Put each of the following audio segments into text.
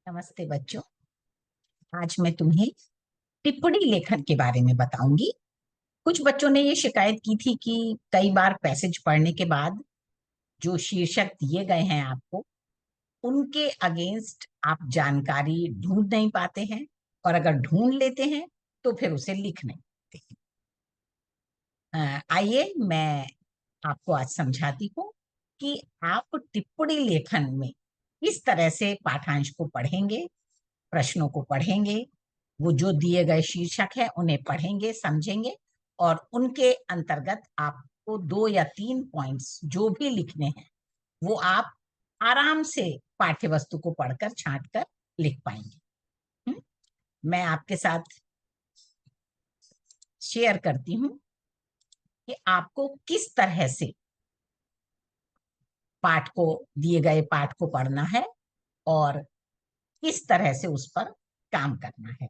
नमस्ते बच्चों। आज मैं तुम्हें टिप्पणी लेखन के बारे में बताऊंगी। कुछ बच्चों ने ये शिकायत की थी कि कई बार पैसेज पढ़ने के बाद जो शीर्षक दिए गए हैं आपको, उनके अगेंस्ट आप जानकारी ढूंढ नहीं पाते हैं, और अगर ढूंढ लेते हैं तो फिर उसे लिख नहीं पाते हैं। आइए मैं आपको आज समझाती हूँ कि आप टिप्पणी लेखन में किस तरह से पाठांश को पढ़ेंगे, प्रश्नों को पढ़ेंगे, वो जो दिए गए शीर्षक है उन्हें पढ़ेंगे, समझेंगे, और उनके अंतर्गत आपको 2 या 3 पॉइंट्स जो भी लिखने हैं वो आप आराम से पाठ्य वस्तु को पढ़कर छांट कर लिख पाएंगे। मैं आपके साथ शेयर करती हूँ कि आपको किस तरह से दिए गए पाठ को पढ़ना है और किस तरह से उस पर काम करना है।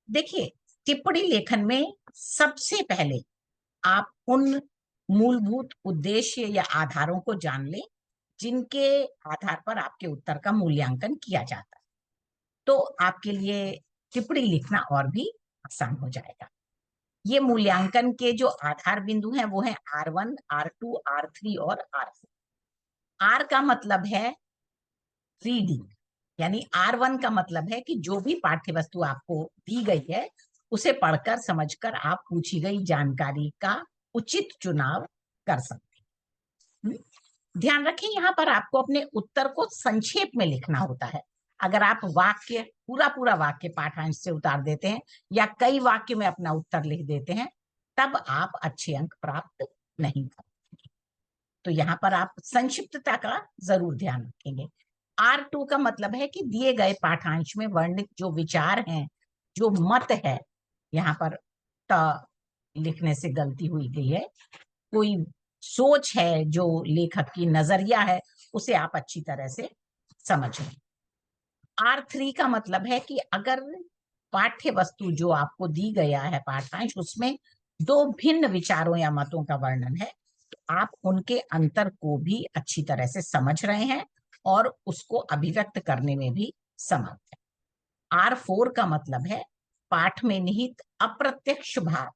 देखिए, टिप्पणी लेखन में सबसे पहले आप उन मूलभूत उद्देश्य या आधारों को जान लें जिनके आधार पर आपके उत्तर का मूल्यांकन किया जाता है, तो आपके लिए टिप्पणी लिखना और भी आसान हो जाएगा। ये मूल्यांकन के जो आधार बिंदु हैं वो हैं R1, R2, R3 और R4। R का मतलब है रीडिंग, यानी R1 का मतलब है कि जो भी पाठ्य वस्तु आपको दी गई है उसे पढ़कर समझकर आप पूछी गई जानकारी का उचित चुनाव कर सकते हैं। ध्यान रखें, यहाँ पर आपको अपने उत्तर को संक्षेप में लिखना होता है। अगर आप वाक्य पूरा पूरा वाक्य पाठांश से उतार देते हैं या कई वाक्य में अपना उत्तर लिख देते हैं, तब आप अच्छे अंक प्राप्त नहीं करेंगे। तो यहाँ पर आप संक्षिप्तता का जरूर ध्यान रखेंगे। R2 का मतलब है कि दिए गए पाठांश में वर्णित जो विचार हैं, जो मत है, यहाँ पर त लिखने से गलती हुई गई है, कोई सोच है जो लेखक की नजरिया है, उसे आप अच्छी तरह से समझ लें। R3 का मतलब है कि अगर पाठ्य वस्तु जो आपको दी गया है पाठांश, उसमें दो भिन्न विचारों या मतों का वर्णन है, तो आप उनके अंतर को भी अच्छी तरह से समझ रहे हैं और उसको अभिव्यक्त करने में भी समर्थ है। R4 का मतलब है पाठ में निहित अप्रत्यक्ष भाव,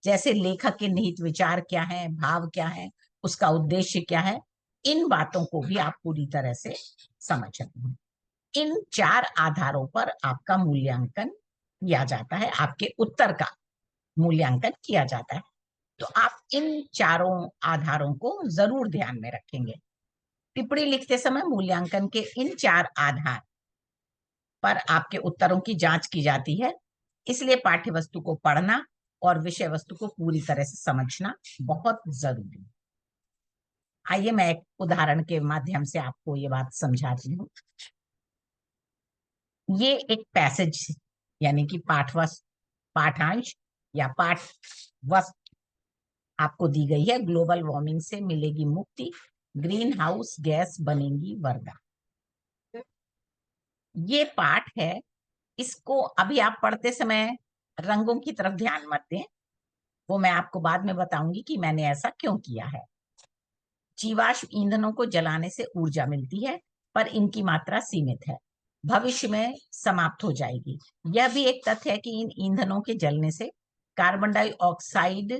जैसे लेखक के निहित विचार क्या है, भाव क्या है, उसका उद्देश्य क्या है, इन बातों को भी आप पूरी तरह से समझ रहे हैं। इन 4 आधारों पर आपका मूल्यांकन किया जाता है, आपके उत्तर का मूल्यांकन किया जाता है। तो आप इन चारों आधारों को जरूर ध्यान में रखेंगे। टिप्पणी लिखते समय मूल्यांकन के इन 4 आधार पर आपके उत्तरों की जांच की जाती है, इसलिए पाठ्य वस्तु को पढ़ना और विषय वस्तु को पूरी तरह से समझना बहुत जरूरी है। आइए मैं एक उदाहरण के माध्यम से आपको ये बात समझाती हूँ। ये एक पैसेज यानी कि पाठांश या पाठ वस्तु आपको दी गई है। ग्लोबल वार्मिंग से मिलेगी मुक्ति, ग्रीन हाउस गैस बनेगी वरदान। ये पाठ है। इसको अभी आप पढ़ते समय रंगों की तरफ ध्यान मत दें, वो मैं आपको बाद में बताऊंगी कि मैंने ऐसा क्यों किया है। जीवाश्म ईंधनों को जलाने से ऊर्जा मिलती है, पर इनकी मात्रा सीमित है, भविष्य में समाप्त हो जाएगी। यह भी एक तथ्य है कि इन ईंधनों के जलने से कार्बन डाइऑक्साइड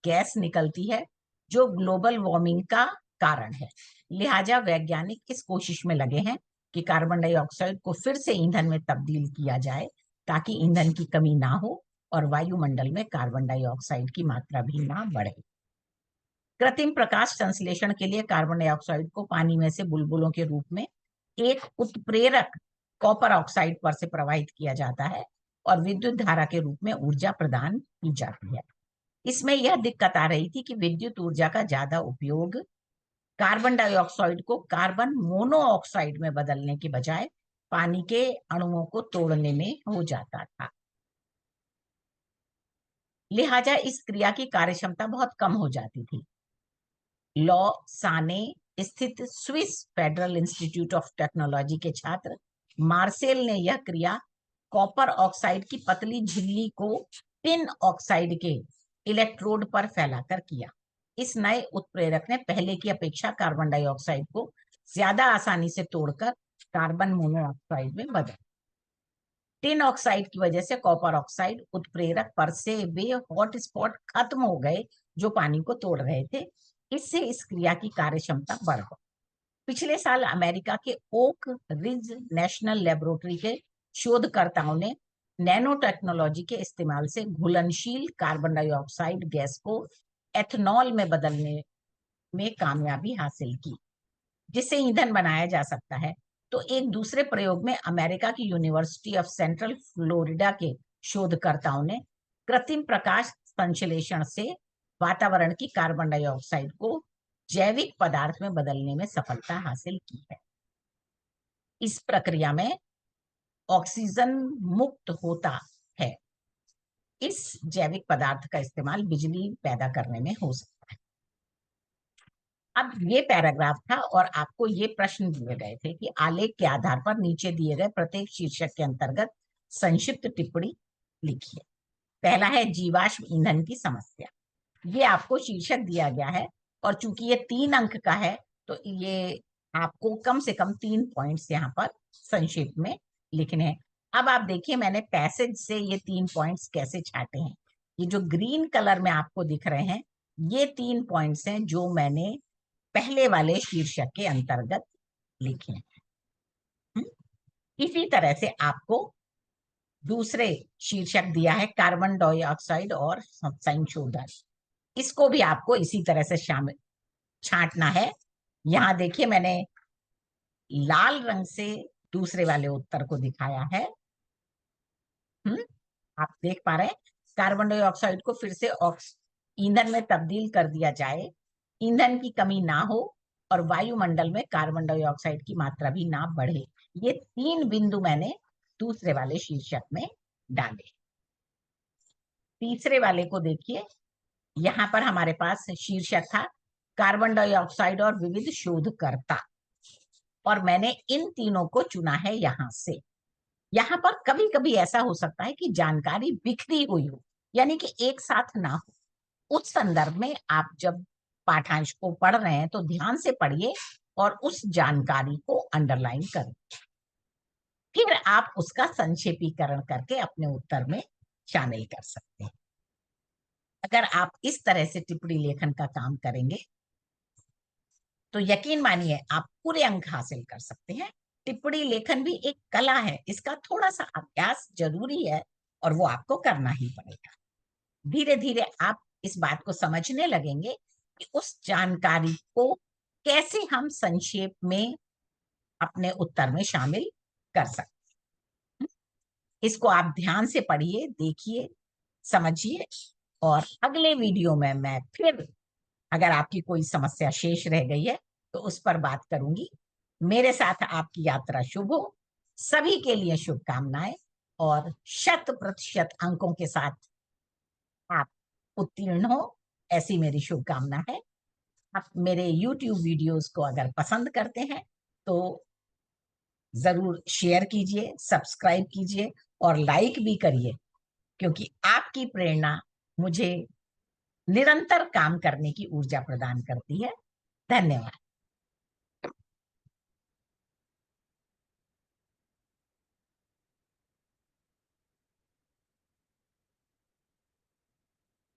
गैस निकलती है, जो ग्लोबल वार्मिंग का कारण है। लिहाजा वैज्ञानिक इस कोशिश में लगे हैं कि कार्बन डाइऑक्साइड को फिर से ईंधन में तब्दील किया जाए, ताकि ईंधन की कमी ना हो और वायुमंडल में कार्बन डाइऑक्साइड की मात्रा भी ना बढ़े। कृत्रिम प्रकाश संश्लेषण के लिए कार्बन डाइऑक्साइड को पानी में से बुलबुलों के रूप में एक उत्प्रेरक कॉपर ऑक्साइड पर से प्रवाहित किया जाता है और विद्युत धारा के रूप में ऊर्जा प्रदान की जाती है। इसमें यह दिक्कत आ रही थी कि विद्युत ऊर्जा का ज्यादा उपयोग कार्बन डाइऑक्साइड को कार्बन मोनोऑक्साइड में बदलने के बजाय पानी के अणुओं को तोड़ने में हो जाता था। लिहाजा इस क्रिया की कार्यक्षमता बहुत कम हो जाती थी। लॉसाने स्थित Swiss federal institute of technology के छात्र मार्सेल ने यह क्रिया कॉपर ऑक्साइड की पतली झिल्ली को टिन ऑक्साइड के इलेक्ट्रोड पर फैलाकर किया। इस नए उत्प्रेरक ने पहले की अपेक्षा कार्बन डाइऑक्साइड को ज्यादा आसानी से तोड़कर कार्बन मोनोऑक्साइड में बदल। टिन ऑक्साइड की वजह से कॉपर ऑक्साइड उत्प्रेरक पर से वे हॉट स्पॉट खत्म हो गए जो पानी को तोड़ रहे थे। इससे इस क्रिया की कार्यक्षमता बढ़ गई। पिछले साल अमेरिका के ओक रिज नेशनल लेबोरेटरी के शोधकर्ताओं ने नैनो टेक्नोलॉजी के इस्तेमाल से घुलनशील कार्बन डाइऑक्साइड गैस को एथनॉल में बदलने में कामयाबी हासिल की, जिससे ईंधन बनाया जा सकता है। तो एक दूसरे प्रयोग में अमेरिका की यूनिवर्सिटी ऑफ सेंट्रल फ्लोरिडा के शोधकर्ताओं ने कृत्रिम प्रकाश संश्लेषण से वातावरण की कार्बन डाइऑक्साइड को जैविक पदार्थ में बदलने में सफलता हासिल की है। इस प्रक्रिया में ऑक्सीजन मुक्त होता है। इस जैविक पदार्थ का इस्तेमाल बिजली पैदा करने में हो सकता है। अब ये पैराग्राफ था और आपको ये प्रश्न दिए गए थे कि आलेख के आधार पर नीचे दिए गए प्रत्येक शीर्षक के अंतर्गत संक्षिप्त टिप्पणी लिखिए। पहला है जीवाश्म ईंधन की समस्या। ये आपको शीर्षक दिया गया है और चूंकि ये 3 अंक का है तो ये आपको कम से कम 3 पॉइंट्स यहाँ पर संक्षेप में लिखने हैं। अब आप देखिए मैंने पैसेज से ये 3 पॉइंट्स कैसे छाटे हैं। ये जो ग्रीन कलर में आपको दिख रहे हैं ये 3 पॉइंट्स हैं जो मैंने पहले वाले शीर्षक के अंतर्गत लिखे हैं। इसी तरह से आपको दूसरे शीर्षक दिया है कार्बन डाइऑक्साइड और संशोधन। इसको भी आपको इसी तरह से शामिल छांटना है। यहां देखिए मैंने लाल रंग से दूसरे वाले उत्तर को दिखाया है। आप देख पा रहे हैं कार्बन डाइऑक्साइड को फिर से ईंधन में तब्दील कर दिया जाए, ईंधन की कमी ना हो और वायुमंडल में कार्बन डाइऑक्साइड की मात्रा भी ना बढ़े। ये 3 बिंदु मैंने दूसरे वाले शीर्षक में डाले। तीसरे वाले को देखिए, यहां पर हमारे पास शीर्षक था कार्बन डाइऑक्साइड और विविध शोधकर्ता और मैंने इन तीनों को चुना है यहां से। यहाँ पर कभी कभी ऐसा हो सकता है कि जानकारी बिखरी हुई हो, यानी कि एक साथ ना हो। उस संदर्भ में आप जब पाठांश को पढ़ रहे हैं तो ध्यान से पढ़िए और उस जानकारी को अंडरलाइन करें। फिर आप उसका संक्षेपीकरण करके अपने उत्तर में शामिल कर सकते हैं। अगर आप इस तरह से टिप्पणी लेखन का काम करेंगे तो यकीन मानिए आप पूरे अंक हासिल कर सकते हैं। टिप्पणी लेखन भी एक कला है, इसका थोड़ा सा अभ्यास जरूरी है और वो आपको करना ही पड़ेगा। धीरे धीरे आप इस बात को समझने लगेंगे कि उस जानकारी को कैसे हम संक्षेप में अपने उत्तर में शामिल कर सकते हैं। इसको आप ध्यान से पढ़िए, देखिए, समझिए और अगले वीडियो में मैं फिर अगर आपकी कोई समस्या शेष रह गई है तो उस पर बात करूंगी। मेरे साथ आपकी यात्रा शुभ हो। सभी के लिए शुभकामनाएं और 100% अंकों के साथ आप उत्तीर्ण हो, ऐसी मेरी शुभकामना है। आप मेरे YouTube वीडियोस को अगर पसंद करते हैं तो जरूर शेयर कीजिए, सब्सक्राइब कीजिए और लाइक भी करिए, क्योंकि आपकी प्रेरणा मुझे निरंतर काम करने की ऊर्जा प्रदान करती है। धन्यवाद।